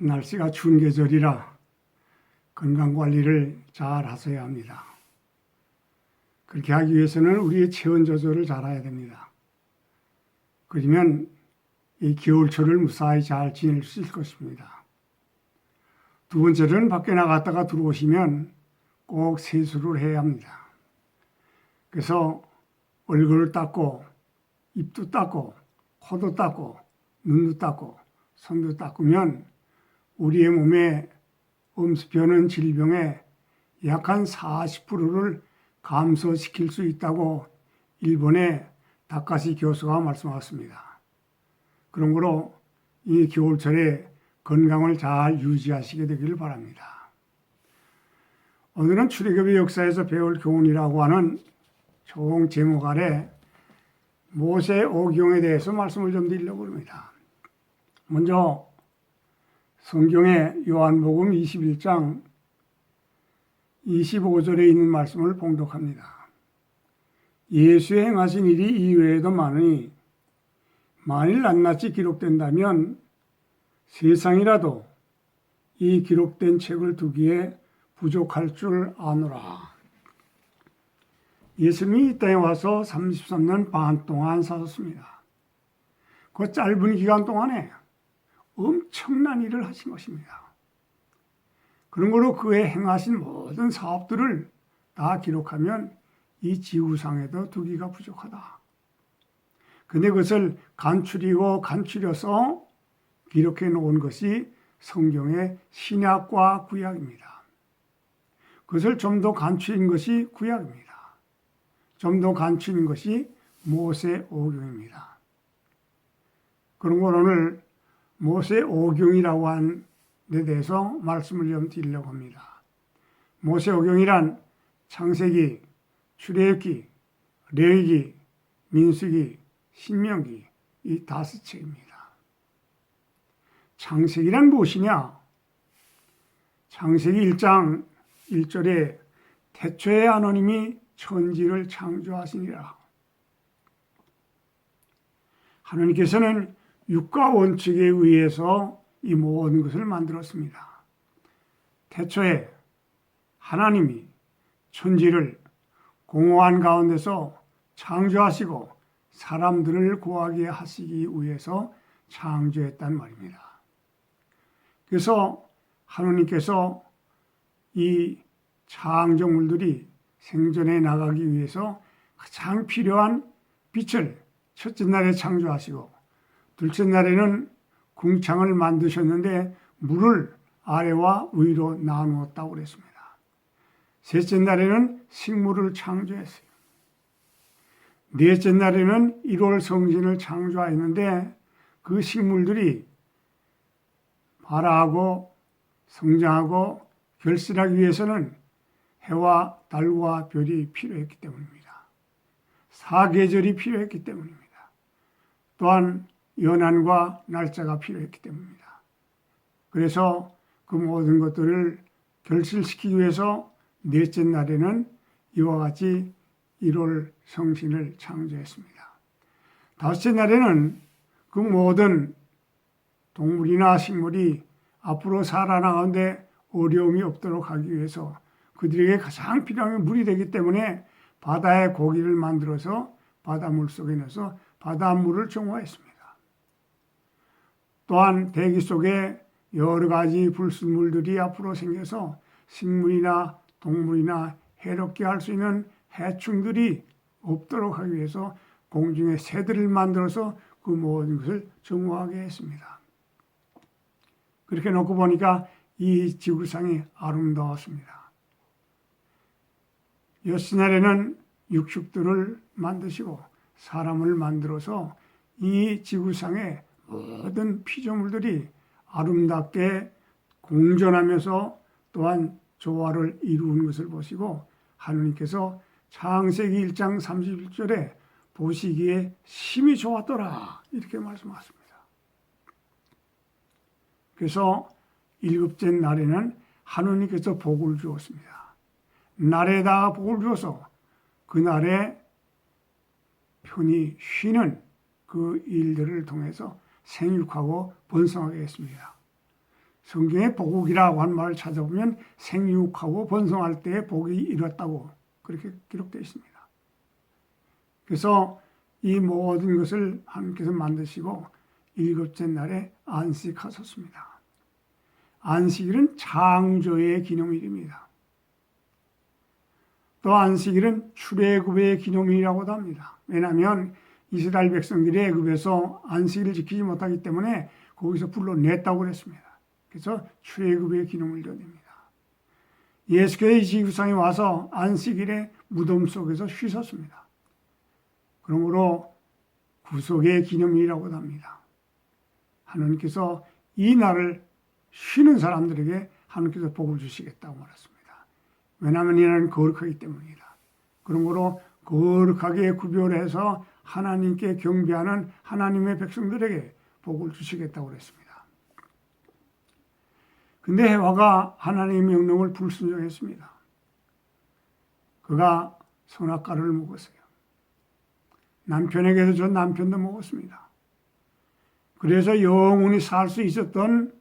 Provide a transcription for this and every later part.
날씨가 추운 계절이라 건강관리를 잘 하셔야 합니다. 그렇게 하기 위해서는 우리의 체온 조절을 잘 해야 됩니다. 그러면 이 겨울철을 무사히 잘 지낼 수 있을 것입니다. 두 번째로는 밖에 나갔다가 들어오시면 꼭 세수를 해야 합니다. 그래서 얼굴을 닦고 입도 닦고 코도 닦고 눈도 닦고 손도 닦으면 우리의 몸에 음습해오는 질병의 약 한 40%를 감소시킬 수 있다고 일본의 다카시 교수가 말씀하셨습니다. 그러므로 이 겨울철에 건강을 잘 유지하시게 되기를 바랍니다. 오늘은 출애굽의 역사에서 배울 교훈이라고 하는 총 제목 아래 모세 오경에 대해서 말씀을 좀 드리려고 합니다. 먼저 성경의 요한복음 21장 25절에 있는 말씀을 봉독합니다. 예수의 행하신 일이 이외에도 많으니 만일 낱낱이 기록된다면 세상이라도 이 기록된 책을 두기에 부족할 줄 아노라. 예수님이 이 땅에 와서 33년 반 동안 사셨습니다. 그 짧은 기간 동안에 엄청난 일을 하신 것입니다. 그런 거로 그의 행하신 모든 사업들을 다 기록하면 이 지구상에도 두기가 부족하다. 근데 그것을 간추리고 간추려서 기록해 놓은 것이 성경의 신약과 구약입니다. 그것을 좀 더 간추린 것이 구약입니다. 좀 더 간추린 것이 모세오경입니다. 그런 걸 오늘 모세오경이라고 한 데 대해서 말씀을 좀 드리려고 합니다. 모세오경이란 창세기, 출애굽기, 레위기, 민수기, 신명기 이 5책입니다. 창세기란 무엇이냐? 창세기 1장 1절에 태초에 하나님이 천지를 창조하시니라. 하나님께서는 육과 원칙에 의해서 이 모든 것을 만들었습니다. 태초에 하나님이 천지를 공허한 가운데서 창조하시고 사람들을 구하게 하시기 위해서 창조했단 말입니다. 그래서 하나님께서 이 창조물들이 생존해 나가기 위해서 가장 필요한 빛을 첫째 날에 창조하시고 둘째 날에는 궁창을 만드셨는데 물을 아래와 위로 나누었다고 그랬습니다. 셋째 날에는 식물을 창조했어요. 넷째 날에는 1월 성신을 창조하였는데 그 식물들이 발화하고 성장하고 결실하기 위해서는 해와 달과 별이 필요했기 때문입니다. 사계절이 필요했기 때문입니다. 또한 연한과 날짜가 필요했기 때문입니다. 그래서 그 모든 것들을 결실시키기 위해서 넷째 날에는 이와 같이 1월 성신을 창조했습니다. 다섯째 날에는 그 모든 동물이나 식물이 앞으로 살아나가는데 어려움이 없도록 하기 위해서 그들에게 가장 필요한 물이 되기 때문에 바다의 고기를 만들어서 바닷물 속에 넣어서 바닷물을 정화했습니다. 또한 대기 속에 여러 가지 불순물들이 앞으로 생겨서 식물이나 동물이나 해롭게 할 수 있는 해충들이 없도록 하기 위해서 공중에 새들을 만들어서 그 모든 것을 정화하게 했습니다. 그렇게 놓고 보니까 이 지구상이 아름다웠습니다. 여섯 날에는 육축들을 만드시고 사람을 만들어서 이 지구상에 모든 피조물들이 아름답게 공존하면서 또한 조화를 이루는 것을 보시고 하느님께서 창세기 1장 31절에 보시기에 심히 좋았더라 이렇게 말씀하십니다. 그래서 일곱째 날에는 하느님께서 복을 주었습니다. 날에다가 복을 주어서 그날에 편히 쉬는 그 일들을 통해서 생육하고 번성하게 했습니다. 성경의 복이라고 하는 말을 찾아보면 생육하고 번성할 때의 복이 이뤘다고 그렇게 기록되어 있습니다. 그래서 이 모든 것을 하나님께서 만드시고 일곱째 날에 안식하셨습니다. 안식일은 창조의 기념일입니다. 또 안식일은 출애굽의 기념일이라고도 합니다. 왜냐하면 이스라엘 백성들이 애굽에서 안식일을 지키지 못하기 때문에 거기서 불러냈다고 그랬습니다. 그래서 출애굽의 기념일도 됩니다. 예수께서 이 지구상에 와서 안식일에 무덤 속에서 쉬셨습니다. 그러므로 구속의 기념일이라고도 합니다. 하나님께서 이 날을 쉬는 사람들에게 하나님께서 복을 주시겠다고 말했습니다. 왜냐하면 이 날은 거룩하기 때문이다. 그러므로 거룩하게 구별해서 하나님께 경배하는 하나님의 백성들에게 복을 주시겠다고 그랬습니다. 근데 해와가 하나님의 명령을 불순종했습니다. 그가 선악과를 먹었어요. 남편에게도 전 남편도 먹었습니다. 그래서 영원히 살 수 있었던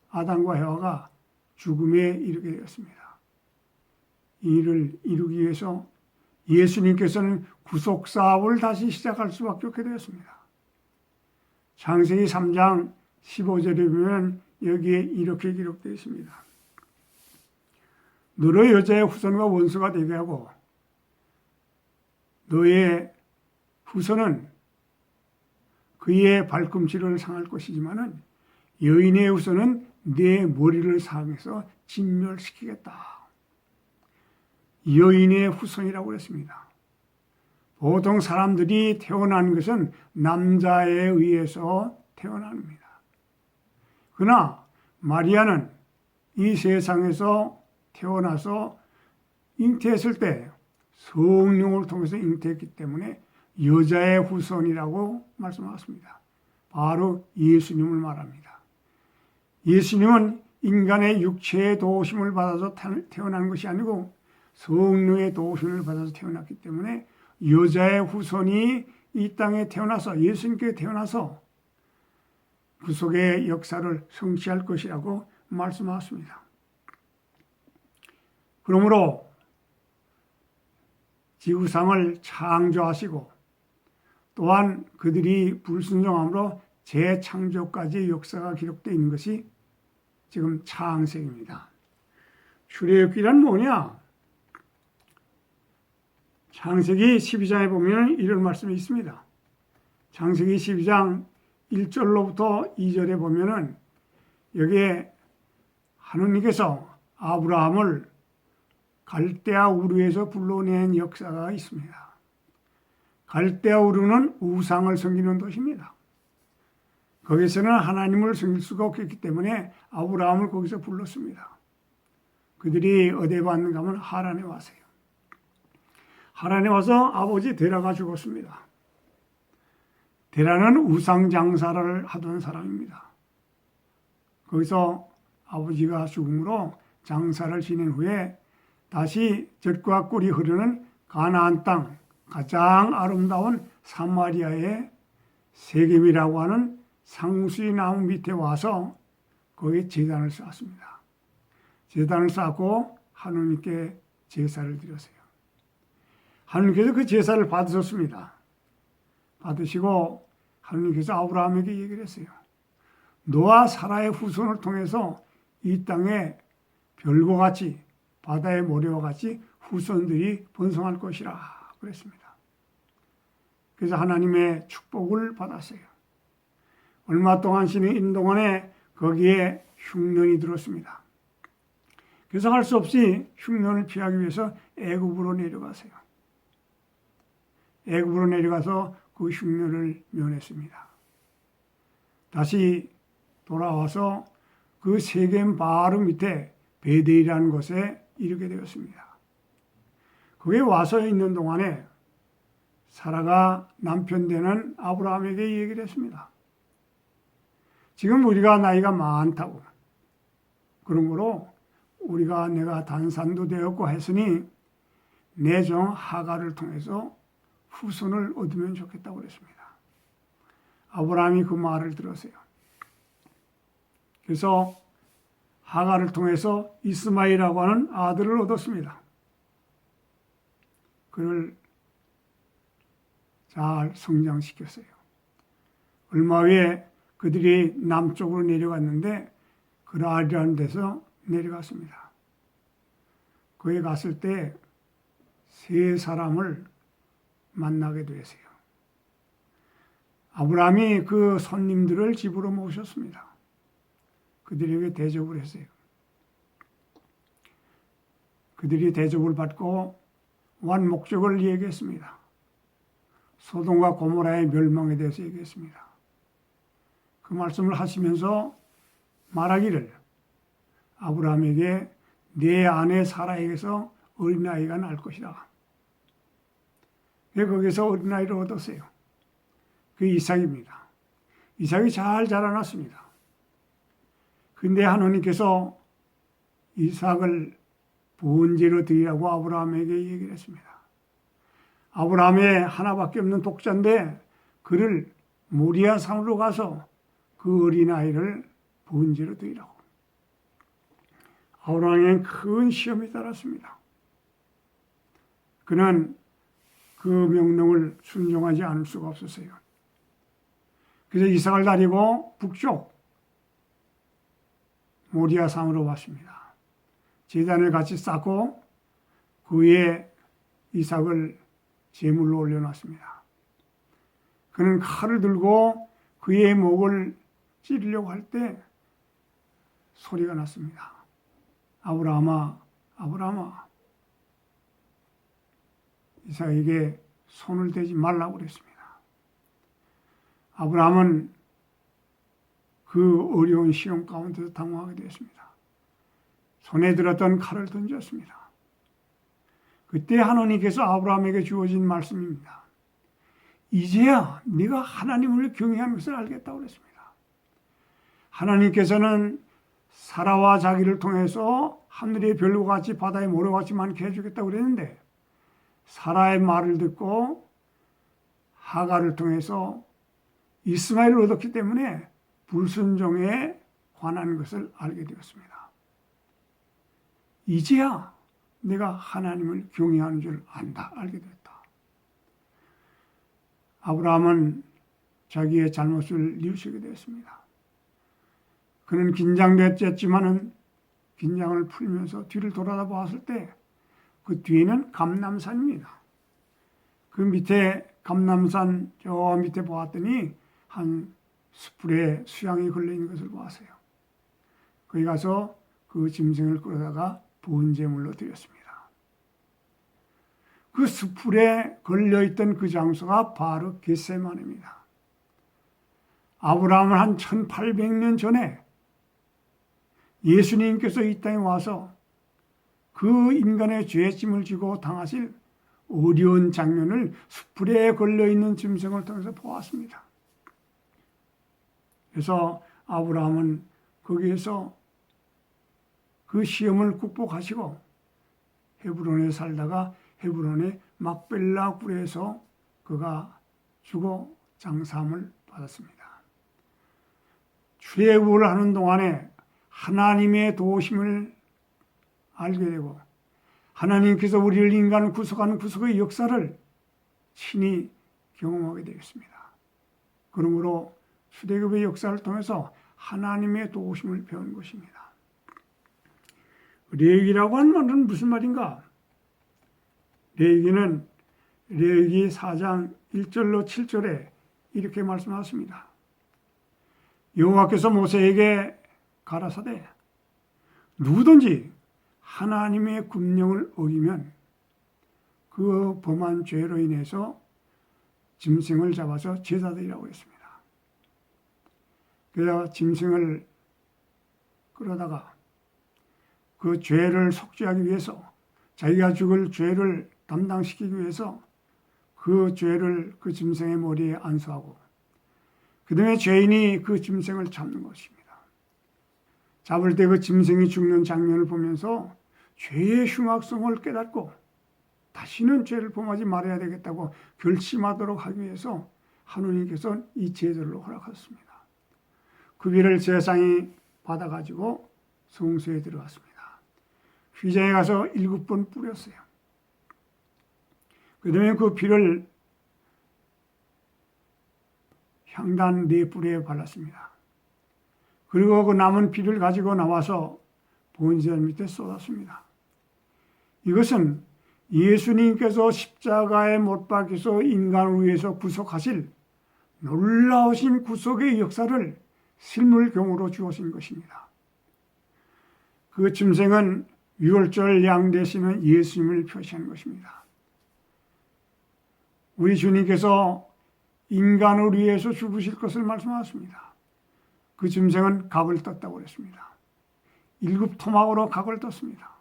아담과 해와가 죽음에 이르게 되었습니다. 이 일을 이루기 위해서 예수님께서는 구속사업을 다시 시작할 수밖에 없게 되었습니다. 창세기 3장 15절에 보면 여기에 이렇게 기록되어 있습니다. 너로 여자의 후손과 원수가 되게 하고 너의 후손은 그의 발꿈치를 상할 것이지만은 여인의 후손은 내 머리를 상해서 진멸시키겠다. 여인의 후손이라고 했습니다. 보통 사람들이 태어난 것은 남자에 의해서 태어납니다. 그러나 마리아는 이 세상에서 태어나서 잉태했을 때 성령을 통해서 잉태했기 때문에 여자의 후손이라고 말씀하셨습니다. 바로 예수님을 말합니다. 예수님은 인간의 육체의 도우심을 받아서 태어난 것이 아니고 성령의 도우심을 받아서 태어났기 때문에 여자의 후손이 이 땅에 태어나서 예수님께 태어나서 구속의 역사를 성취할 것이라고 말씀하셨습니다. 그러므로 지구상을 창조하시고 또한 그들이 불순종함으로 재창조까지 역사가 기록되어 있는 것이 지금 창세기입니다. 출애굽기란 뭐냐? 창세기 12장에 보면 이런 말씀이 있습니다. 창세기 12장 1절로부터 2절에 보면은 여기에 하느님께서 아브라함을 갈대아 우르에서 불러낸 역사가 있습니다. 갈대아 우르는 우상을 섬기는 도시입니다. 거기서는 하나님을 섬길 수가 없기 때문에 아브라함을 거기서 불렀습니다. 그들이 어디에 왔는가 하면 하란에 왔어요. 하란에 와서 아버지 데라가 죽었습니다. 데라는 우상 장사를 하던 사람입니다. 거기서 아버지가 죽음으로 장사를 지낸 후에 다시 젖과 꿀이 흐르는 가나안 땅, 가장 아름다운 사마리아의 세겜이라고 하는 상수리 나무 밑에 와서 거기에 제단을 쌓았습니다. 제단을 쌓고 하느님께 제사를 드렸어요. 하느님께서 그 제사를 받으셨습니다. 받으시고 하느님께서 아브라함에게 얘기를 했어요. 너와 사라의 후손을 통해서 이 땅에 별과 같이 바다의 모래와 같이 후손들이 번성할 것이라 그랬습니다. 그래서 하나님의 축복을 받았어요. 얼마 동안 지낸 동안에 거기에 흉년이 들었습니다. 그래서 할 수 없이 흉년을 피하기 위해서 애굽으로 내려가세요. 애굽으로 내려가서 그 흉년을 면했습니다. 다시 돌아와서 그 세겜 바로 밑에 베델이라는 곳에 이르게 되었습니다. 거기에 와서 있는 동안에 사라가 남편 되는 아브라함에게 얘기를 했습니다. 지금 우리가 나이가 많다고 그러므로 우리가 내가 단산도 되었고 했으니 내 종 하가를 통해서 후손을 얻으면 좋겠다고 그랬습니다. 아브라함이 그 말을 들었어요. 그래서 하갈을 통해서 이스마엘이라고 하는 아들을 얻었습니다. 그를 잘 성장시켰어요. 얼마 후에 그들이 남쪽으로 내려갔는데 그라리라는 데서 내려갔습니다. 거기 갔을 때 세 사람을 만나게 되었어요. 아브라함이 그 손님들을 집으로 모셨습니다. 그들에게 대접을 했어요. 그들이 대접을 받고 완 목적을 얘기했습니다. 소돔과 고모라의 멸망에 대해서 얘기했습니다. 그 말씀을 하시면서 말하기를 아브라함에게 내 아내 사라에게서 어린아이가 날 것이다. 거기서 어린아이를 얻었어요. 그 이삭입니다. 이삭이 잘 자라났습니다. 근데 하나님께서 이삭을 번제로 드리라고 아브라함에게 얘기를 했습니다. 아브라함의 하나밖에 없는 독자인데 그를 모리아 산으로 가서 그 어린아이를 번제로 드리라고. 아브라함에겐 큰 시험이 따랐습니다. 그는 그 명령을 순종하지 않을 수가 없었어요. 그래서 이삭을 데리고 북쪽 모리아 산으로 왔습니다. 제단을 같이 쌓고 그 위에 이삭을 제물로 올려놨습니다. 그는 칼을 들고 그의 목을 찌르려고 할 때 소리가 났습니다. 아브라함아, 아브라함아. 이삭에게 손을 대지 말라고 그랬습니다. 아브라함은 그 어려운 시험 가운데서 당황하게 되었습니다. 손에 들었던 칼을 던졌습니다. 그때 하나님께서 아브라함에게 주어진 말씀입니다. 이제야 네가 하나님을 경외하는 것을 알겠다고 그랬습니다. 하나님께서는 사라와 자기를 통해서 하늘의 별과 같이 바다의 모래와 같이 많게 해주겠다고 그랬는데 사라의 말을 듣고 하갈을 통해서 이스마엘을 얻었기 때문에 불순종에 관한 것을 알게 되었습니다. 이제야 내가 하나님을 경외하는 줄 안다, 알게 됐다. 아브라함은 자기의 잘못을 뉘우치게 되었습니다. 그는 긴장됐지만은 긴장을 풀면서 뒤를 돌아다 보았을 때 그 뒤에는 감람산입니다. 그 밑에 감람산 저 밑에 보았더니 한 숯불에 수양이 걸려있는 것을 보았어요. 거기 가서 그 짐승을 끌어다가 번제물로 드렸습니다. 그 숯불에 걸려있던 그 장소가 바로 겟세마네입니다. 아브라함은 한 1800년 전에 예수님께서 이 땅에 와서 그 인간의 죄의 짐을 지고 당하실 어려운 장면을 숯불에 걸려있는 짐승을 통해서 보았습니다. 그래서 아브라함은 거기에서 그 시험을 극복하시고 헤브론에 살다가 헤브론의 막벨라 굴에서 그가 죽어 장사함을 받았습니다. 출애굽을 하는 동안에 하나님의 도우심을 알게 되고 하나님께서 우리를 인간을 구속하는 구속의 역사를 친히 경험하게 되었습니다. 그러므로 출애굽의 역사를 통해서 하나님의 도우심을 배운 것입니다. 레위기라고 하는 말은 무슨 말인가? 레위기는 레위기 4장 1절로 7절에 이렇게 말씀하십니다. 여호와께서 모세에게 가라사대 누구든지 하나님의 금령을 어기면 그 범한 죄로 인해서 짐승을 잡아서 제사드리라고 했습니다. 그래서 짐승을 끌어다가 그 죄를 속죄하기 위해서 자기가 죽을 죄를 담당시키기 위해서 그 죄를 그 짐승의 머리에 안수하고 그 다음에 죄인이 그 짐승을 잡는 것입니다. 잡을 때 그 짐승이 죽는 장면을 보면서 죄의 흉악성을 깨닫고 다시는 죄를 범하지 말아야 되겠다고 결심하도록 하기 위해서 하느님께서 이 제도를 허락하셨습니다. 그 위를 세상이 받아가지고 성소에 들어갔습니다. 휘장에 가서 7번 뿌렸어요. 그 다음에 그 피를 향단 4뿔에 발랐습니다. 그리고 그 남은 피를 가지고 나와서 번제단 밑에 쏟았습니다. 이것은 예수님께서 십자가에 못 박혀서 인간을 위해서 구속하실 놀라우신 구속의 역사를 실물경으로 주어진 것입니다. 그 짐승은 유월절 양 되시는 예수님을 표시하는 것입니다. 우리 주님께서 인간을 위해서 죽으실 것을 말씀하셨습니다. 그 짐승은 각을 떴다고 그랬습니다. 7토막으로 각을 떴습니다.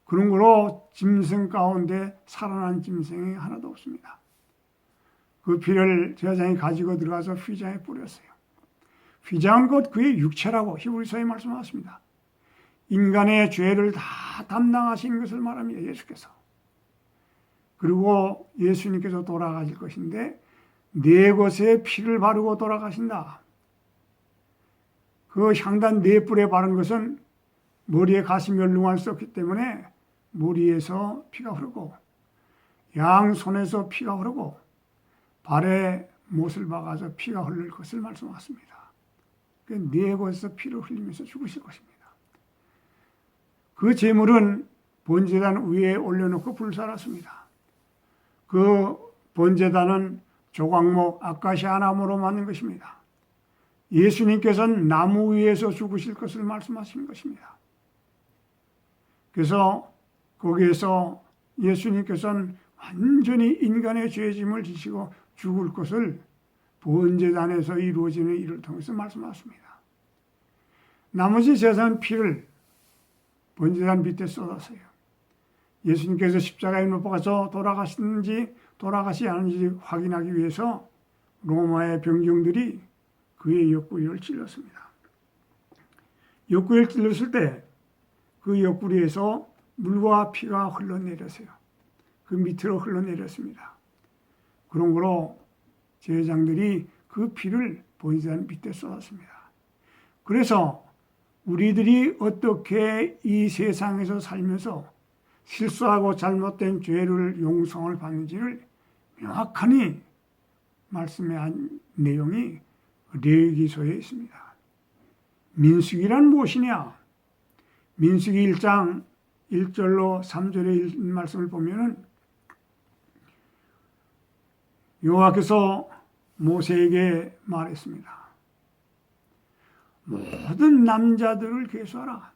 그런 거로 짐승 가운데 살아난 짐승이 하나도 없습니다. 그 피를 제사장이 가지고 들어가서 휘장에 뿌렸어요. 휘장은 곧 그의 육체라고 히브리서에 말씀하셨습니다. 인간의 죄를 다 담당하신 것을 말합니다. 예수께서. 그리고 예수님께서 돌아가실 것인데 4곳에 피를 바르고 돌아가신다. 그 향단 4뿔에 바른 것은 머리에 가시면룽을 썼기 때문에 머리에서 피가 흐르고 양손에서 피가 흐르고 발에 못을 박아서 피가 흐를 것을 말씀하셨습니다. 그 4곳에서 피를 흘리면서 죽으실 것입니다. 그 제물은 번제단 위에 올려놓고 불살았습니다. 그 번제단은 조각목 아카시아 나무로 만든 것입니다. 예수님께서는 나무 위에서 죽으실 것을 말씀하신 것입니다. 그래서 거기에서 예수님께서는 완전히 인간의 죄짐을 지시고 죽을 것을 번제단에서 이루어지는 일을 통해서 말씀하셨습니다. 나머지 제사는 피를 번제단 밑에 쏟았어요. 예수님께서 십자가에 못 박아서 돌아가시는지 돌아가시 않은지 확인하기 위해서 로마의 병정들이 그의 옆구리를 찔렀습니다. 옆구리를 찔렀을 때 그 옆구리에서 물과 피가 흘러내렸어요. 그 밑으로 흘러내렸습니다. 그런 거로 제사장들이 그 피를 번제단 밑에 쏟았습니다. 그래서 우리들이 어떻게 이 세상에서 살면서 실수하고 잘못된 죄를 용서를 받는지를 명확하니 말씀한 내용이 레위기서에 있습니다. 민수기란 무엇이냐? 민수기 1장 1절로 3절의 말씀을 보면은 여호와께서 모세에게 말했습니다. 모든 남자들을 계수하라.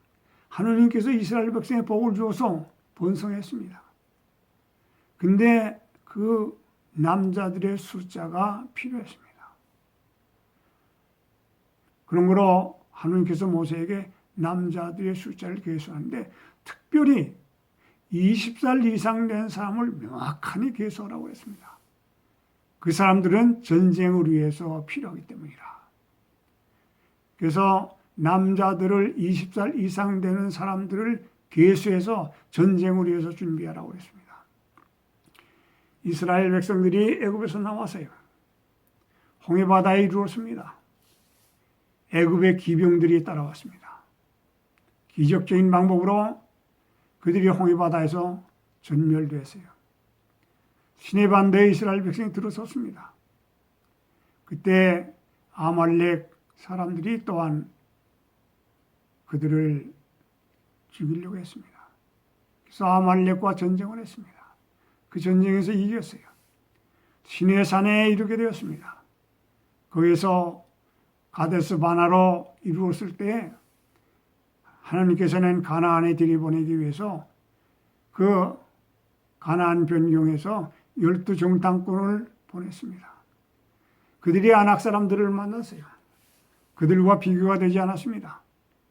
하느님께서 이스라엘 백성에 복을 주어서 번성했습니다. 근데 그 남자들의 숫자가 필요했습니다. 그런 거로 하느님께서 모세에게 남자들의 숫자를 계수하는데 특별히 20살 이상 된 사람을 명확하게 계수하라고 했습니다. 그 사람들은 전쟁을 위해서 필요하기 때문이라. 그래서 남자들을 20살 이상 되는 사람들을 계수해서 전쟁을 위해서 준비하라고 했습니다. 이스라엘 백성들이 애굽에서 나왔어요. 홍해바다에 이르렀습니다. 애굽의 기병들이 따라왔습니다. 기적적인 방법으로 그들이 홍해바다에서 전멸됐어요. 시내 반대에 이스라엘 백성이 들어섰습니다. 그때 아말렉 사람들이 또한 그들을 죽이려고 했습니다. 그래서 아말렉과 전쟁을 했습니다. 그 전쟁에서 이겼어요. 시내산에 이르게 되었습니다. 거기서 가데스 바나로 이루었을 때 하나님께서는 가나안에 들이보내기 위해서 그 가나안 변경에서 12정탐꾼을 보냈습니다. 그들이 아낙 사람들을 만났어요. 그들과 비교가 되지 않았습니다.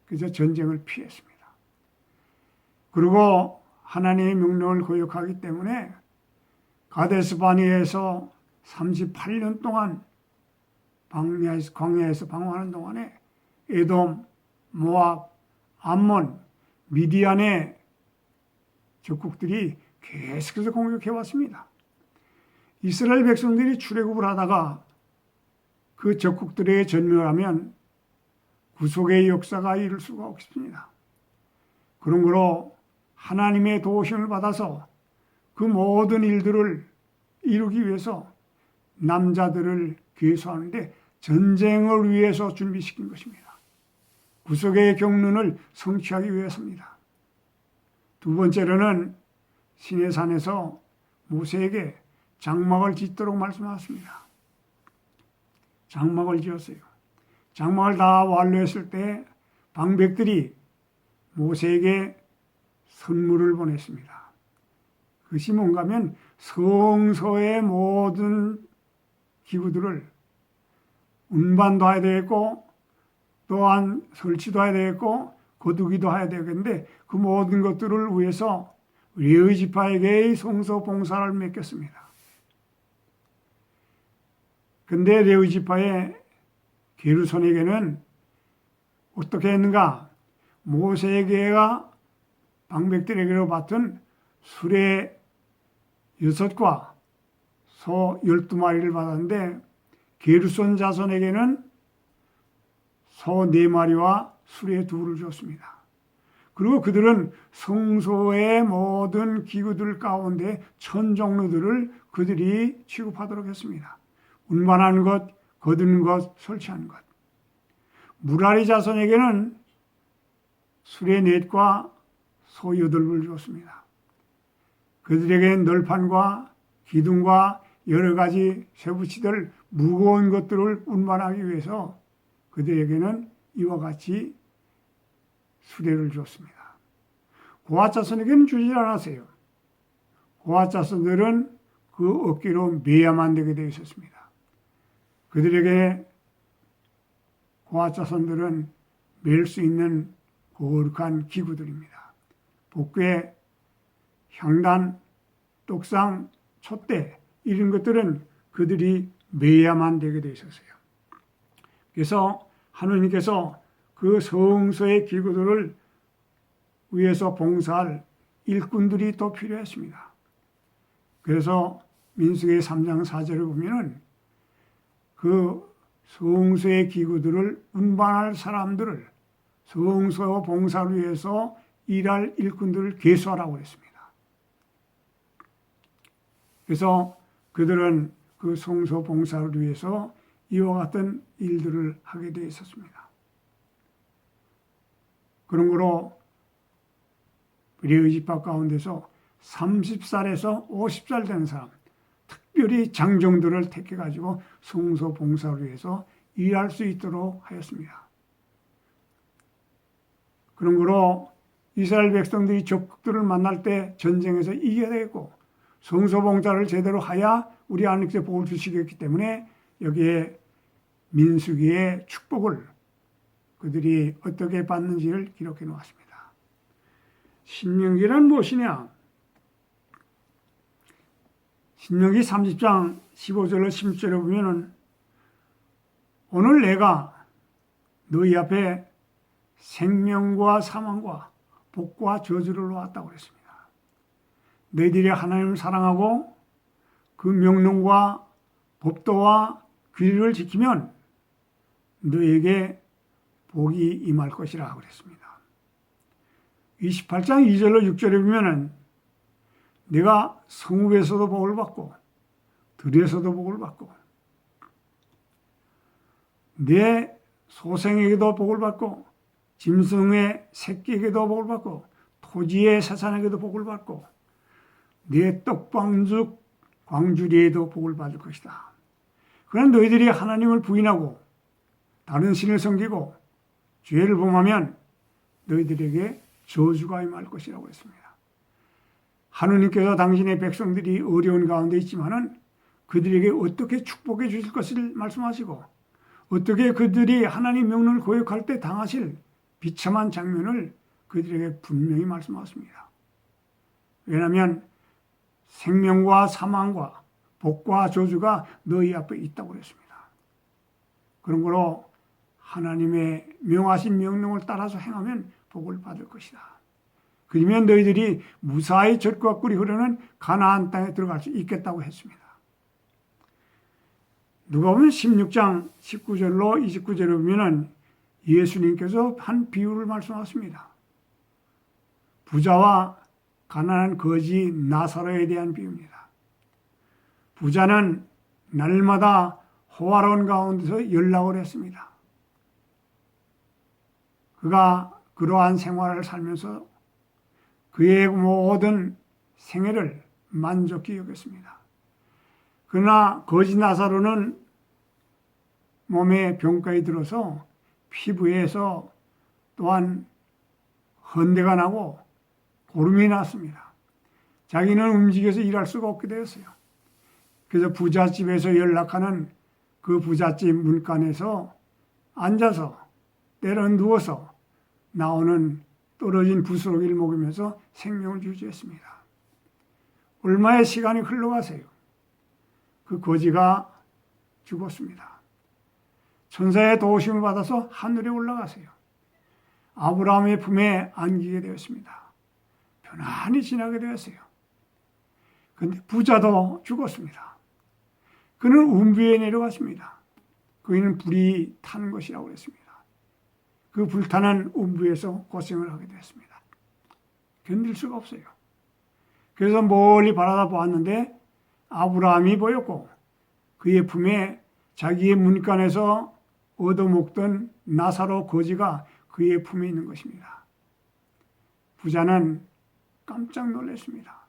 그래서 전쟁을 피했습니다. 그리고 하나님의 명령을 거역하기 때문에 가데스 바네아에서 38년 동안 광야에서 방황하는 동안에 에돔, 모압, 암몬, 미디안의 적국들이 계속해서 공격해 왔습니다. 이스라엘 백성들이 출애굽을 하다가 그 적국들에게 전멸하면 구속의 역사가 이룰 수가 없습니다. 그런 거로 하나님의 도우심을 받아서 그 모든 일들을 이루기 위해서 남자들을 계수하는데 전쟁을 위해서 준비시킨 것입니다. 구속의 경륜을 성취하기 위해서입니다. 두 번째로는 시내산에서 모세에게 장막을 짓도록 말씀하셨습니다. 장막을 지었어요. 장막을 다 완료했을 때 방백들이 모세에게 선물을 보냈습니다. 그것이 뭔가 하면 성소의 모든 기구들을 운반도 해야 되겠고 또한 설치도 해야 되겠고 거두기도 해야 되겠는데 그 모든 것들을 위해서 레위 지파에게 성소 봉사를 맡겼습니다. 근데 레위 지파의 게르손에게는 어떻게 했는가? 모세에게가 방백들에게로 받은 수레 6과 소 12마리를 받았는데 게르손 자손에게는 소 4마리와 수레 2를 줬습니다. 그리고 그들은 성소의 모든 기구들 가운데 천종류들을 그들이 취급하도록 했습니다. 운반하는 것, 거두는 것, 설치하는 것. 무라리 자손에게는 수레 4과 소 8을 줬습니다. 그들에게 널판과 기둥과 여러 가지 쇠붙이들 무거운 것들을 운반하기 위해서 그들에게는 이와 같이 수레를 줬습니다. 고핫 자손에게는 주지 않았어요. 고핫 자손들은 그 어깨로 매야만 되게 되어 있었습니다. 그들에게 고핫 자손들은 맬 수 있는 거룩한 기구들입니다. 복궤, 향단, 떡상, 촛대 이런 것들은 그들이 매야만 되게 되어 있었어요. 그래서 하느님께서 그 성소의 기구들을 위해서 봉사할 일꾼들이 또 필요했습니다. 그래서 민수기 3장 4절을 보면은 그 성소의 기구들을 운반할 사람들을 성소 봉사를 위해서 일할 일꾼들을 계수하라고 했습니다. 그래서 그들은 그 성소 봉사를 위해서 이와 같은 일들을 하게 되어 있었습니다. 그런 거로 레위 지파 가운데서 30살에서 50살 된 사람, 특별히 장정들을 택해가지고 성소 봉사를 위해서 일할 수 있도록 하였습니다. 그런 거로 이스라엘 백성들이 적들을 만날 때 전쟁에서 이겨야 되고 성소 봉사를 제대로 하야 우리 하나님께서 복을 주시겠기 때문에 여기에 민수기의 축복을 그들이 어떻게 받는지를 기록해 놓았습니다. 신명기란 무엇이냐? 신명기 30장 15절로 16절에 보면은 오늘 내가 너희 앞에 생명과 사망과 복과 저주를 놓았다고 그랬습니다. 너희들이 하나님을 사랑하고 그 명령과 법도와 규례를 지키면 너에게 복이 임할 것이라 그랬습니다. 28장 2절로 6절에 보면은 내가 성읍에서도 복을 받고 들에서도 복을 받고 내 소생에게도 복을 받고 짐승의 새끼에게도 복을 받고 토지의 사산에게도 복을 받고 내 떡방죽 광주리에도 복을 받을 것이다. 그러나 너희들이 하나님을 부인하고 다른 신을 섬기고 죄를 범하면 너희들에게 저주가 임할 것이라고 했습니다. 하느님께서 당신의 백성들이 어려운 가운데 있지만은 그들에게 어떻게 축복해 주실 것을 말씀하시고 어떻게 그들이 하나님 명령을 거역할 때 당하실 비참한 장면을 그들에게 분명히 말씀하십니다. 왜냐하면 생명과 사망과 복과 저주가 너희 앞에 있다고 그랬습니다. 그런 거로 하나님의 명하신 명령을 따라서 행하면 복을 받을 것이다. 그러면 너희들이 무사히 젖과 꿀이 흐르는 가나안 땅에 들어갈 수 있겠다고 했습니다. 누가 보면 16장 19절로 29절에 보면은 예수님께서 한 비유를 말씀하십니다. 부자와 가난한 거지 나사로에 대한 비유입니다. 부자는 날마다 호화로운 가운데서 연락을 했습니다. 그가 그러한 생활을 살면서 그의 모든 생애를 만족히 여겼습니다. 그러나 거지 나사로는 몸에 병까지 들어서 피부에서 또한 헌대가 나고 고름이 났습니다. 자기는 움직여서 일할 수가 없게 되었어요. 그래서 부잣집에서 연락하는 그 부잣집 문간에서 앉아서 때론 누워서 나오는 떨어진 부스러기를 먹으면서 생명을 유지했습니다. 얼마의 시간이 흘러가세요. 그 거지가 죽었습니다. 천사의 도우심을 받아서 하늘에 올라가세요. 아브라함의 품에 안기게 되었습니다. 편안히 지나게 되었어요. 그런데 부자도 죽었습니다. 그는 음부에 내려갔습니다. 그는 불이 타는 것이라고 했습니다. 그 불타는 음부에서 고생을 하게 되었습니다. 견딜 수가 없어요. 그래서 멀리 바라다 보았는데 아브라함이 보였고 그의 품에 자기의 문간에서 얻어먹던 나사로 거지가 그의 품에 있는 것입니다. 부자는 깜짝 놀랐습니다.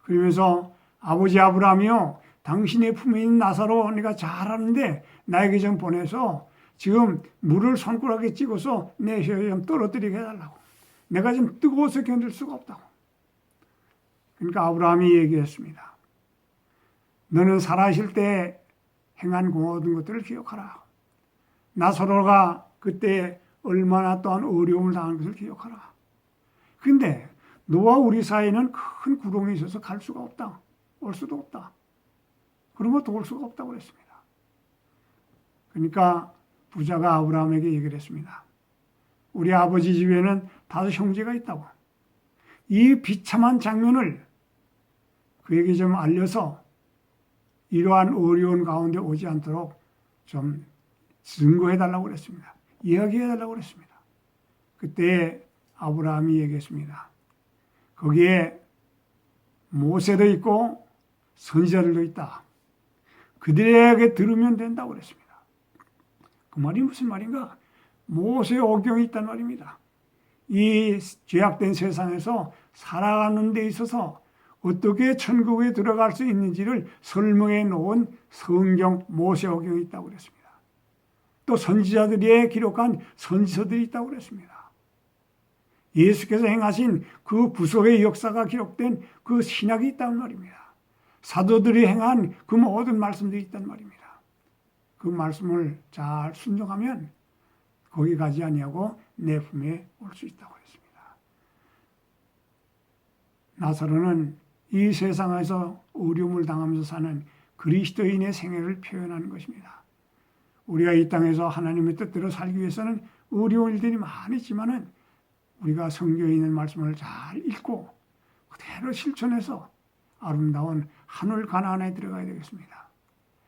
그러면서 아버지 아브라함이요, 당신의 품에 있는 나사로 내가 잘 아는데 나에게 좀 보내서 지금 물을 손가락에 찍어서 내 혀에 좀 떨어뜨리게 해달라고. 내가 좀 뜨거워서 견딜 수가 없다고. 그러니까 아브라함이 얘기했습니다. 너는 살아있을 때 행한 모든 것들을 기억하라. 나사로가 그때 얼마나 또한 어려움을 당한 것을 기억하라. 근데 너와 우리 사이에는 큰 구렁이 있어서 갈 수가 없다. 올 수도 없다. 그런 것도 올 수가 없다고 그랬습니다. 그러니까 부자가 아브라함에게 얘기를 했습니다. 우리 아버지 집에는 5 형제가 있다고. 이 비참한 장면을 그에게 좀 알려서 이러한 어려운 가운데 오지 않도록 좀 증거해달라고 그랬습니다. 이야기해달라고 그랬습니다. 그때 아브라함이 얘기했습니다. 거기에 모세도 있고 선지자들도 있다. 그들에게 들으면 된다고 그랬습니다. 그 말이 무슨 말인가? 모세의 오경이 있단 말입니다. 이 죄악된 세상에서 살아가는 데 있어서 어떻게 천국에 들어갈 수 있는지를 설명해 놓은 성경 모세 오경이 있다고 그랬습니다. 또 선지자들이 기록한 선지서들이 있다고 그랬습니다. 예수께서 행하신 그 구속의 역사가 기록된 그 신약이 있다는 말입니다. 사도들이 행한 그 모든 말씀들이 있단 말입니다. 그 말씀을 잘 순종하면 거기 가지 아니하고 내 품에 올 수 있다고 했습니다. 나사로는 이 세상에서 어려움을 당하면서 사는 그리스도인의 생애를 표현하는 것입니다. 우리가 이 땅에서 하나님의 뜻대로 살기 위해서는 어려운 일들이 많지만은 우리가 성경에 있는 말씀을 잘 읽고 그대로 실천해서 아름다운 하늘 가나안에 들어가야 되겠습니다.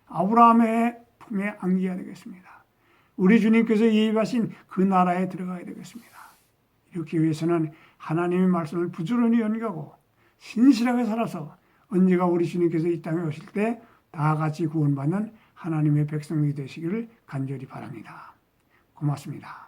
아브라함의 품에 안겨야 되겠습니다. 우리 주님께서 예비하신 그 나라에 들어가야 되겠습니다. 이렇게 위해서는 하나님의 말씀을 부지런히 연구하고 신실하게 살아서 언제가 우리 주님께서 이 땅에 오실 때 다 같이 구원받는 하나님의 백성이 되시기를 간절히 바랍니다. 고맙습니다.